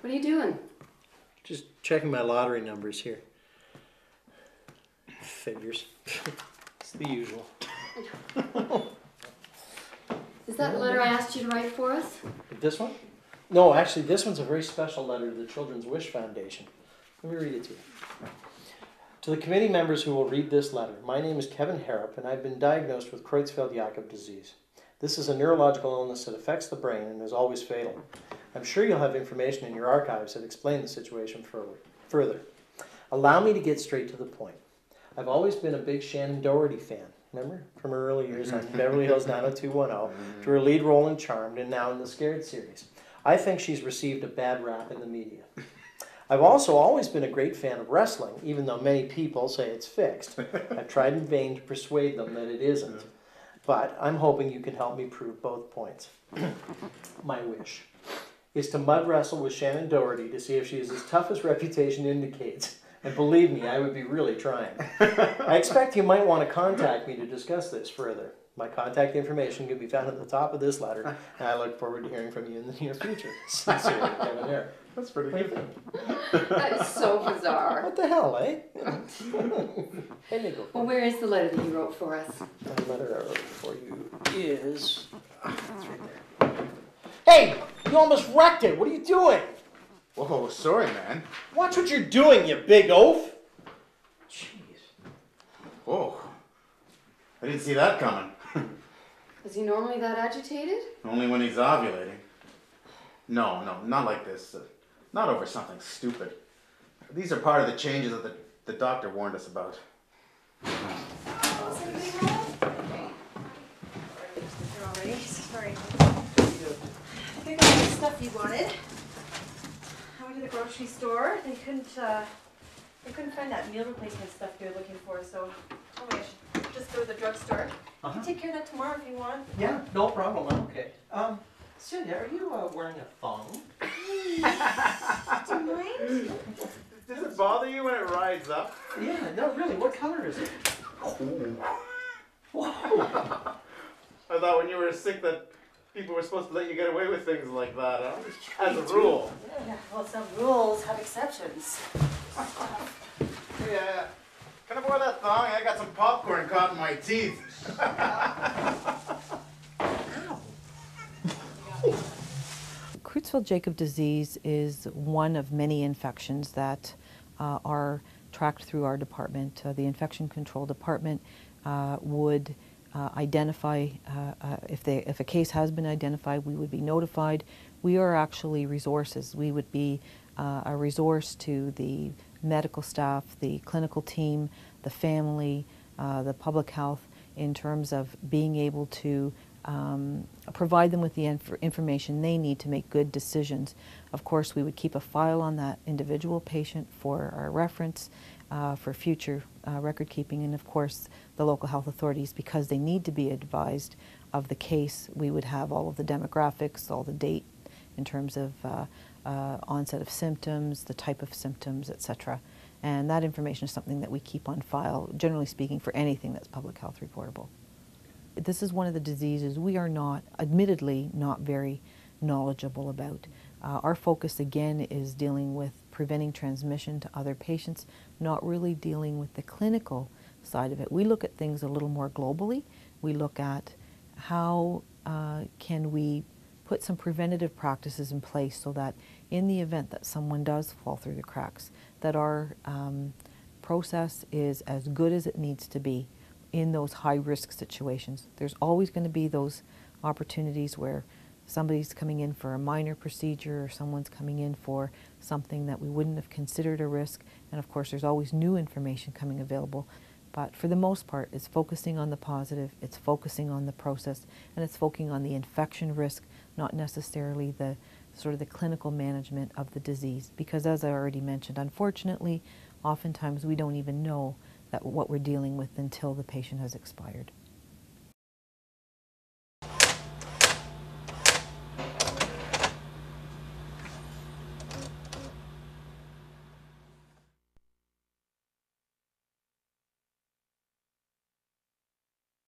What are you doing? Just checking my lottery numbers here. Figures. It's the usual. Is that the letter I asked you to write for us? This one? No, actually, this one's a very special letter to the Children's Wish Foundation. Let me read it to you. To the committee members who will read this letter, my name is Kevin Harrop, and I've been diagnosed with Creutzfeldt-Jakob disease. This is a neurological illness that affects the brain and is always fatal. I'm sure you'll have information in your archives that explain the situation further. Allow me to get straight to the point. I've always been a big Shannon Doherty fan. Remember? From her early years on Beverly Hills 90210, to her lead role in Charmed, and now in the Scared series. I think she's received a bad rap in the media. I've also always been a great fan of wrestling, even though many people say it's fixed. I've tried in vain to persuade them that it isn't. But I'm hoping you can help me prove both points. My wish is to mud wrestle with Shannon Doherty to see if she is as tough as reputation indicates. And believe me, I would be really trying. I expect you might want to contact me to discuss this further. My contact information can be found at the top of this letter, and I look forward to hearing from you in the near future. Sincerely, Kevin Harrop. That's pretty good. That is so bizarre. What the hell, eh? Hey, Nico. Well, where is the letter that you wrote for us? The letter I wrote for you is... It's right there. Hey! You almost wrecked it! What are you doing? Whoa, sorry, man. Watch what you're doing, you big oaf! Jeez. Whoa. I didn't see that coming. Is he normally that agitated? Only when he's ovulating. No, not like this. Not over something stupid. These are part of the changes that the doctor warned us about. Sorry. Pick up the stuff you wanted. I went to the grocery store. They couldn't find that meal replacement stuff they were looking for, so I should just go to the drugstore. You can take care of that tomorrow if you want. Yeah, no problem. I'm okay. Cynthia, are you wearing a thong? Do you mind? Does it bother you when it rides up? Yeah, no, really. What color is it? Whoa. I thought when you were sick that people were supposed to let you get away with things like that, huh? As a rule. Yeah, well, some rules have exceptions. Yeah. Can I borrow that thong? I got some popcorn caught in my teeth. Creutzfeldt-Jakob disease is one of many infections that are tracked through our department. The infection control department would identify, if a case has been identified, we would be notified. We are actually resources. We would be a resource to the medical staff, the clinical team, the family, the public health, in terms of being able to provide them with the information they need to make good decisions. Of course, we would keep a file on that individual patient for our reference, for future record keeping, and of course the local health authorities, because they need to be advised of the case. We would have all of the demographics, all the date in terms of onset of symptoms, the type of symptoms, etc. And that information is something that we keep on file, generally speaking, for anything that's public health reportable. This is one of the diseases we are not, admittedly, not very knowledgeable about. Our focus again is dealing with preventing transmission to other patients, not really dealing with the clinical side of it. We look at things a little more globally. We look at how can we put some preventative practices in place so that in the event that someone does fall through the cracks, that our process is as good as it needs to be in those high-risk situations. There's always going to be those opportunities where somebody's coming in for a minor procedure or someone's coming in for something that we wouldn't have considered a risk, and of course there's always new information coming available. But for the most part, it's focusing on the positive, it's focusing on the process, and it's focusing on the infection risk, not necessarily the sort of the clinical management of the disease. Because as I already mentioned, unfortunately, oftentimes we don't even know that what we're dealing with until the patient has expired.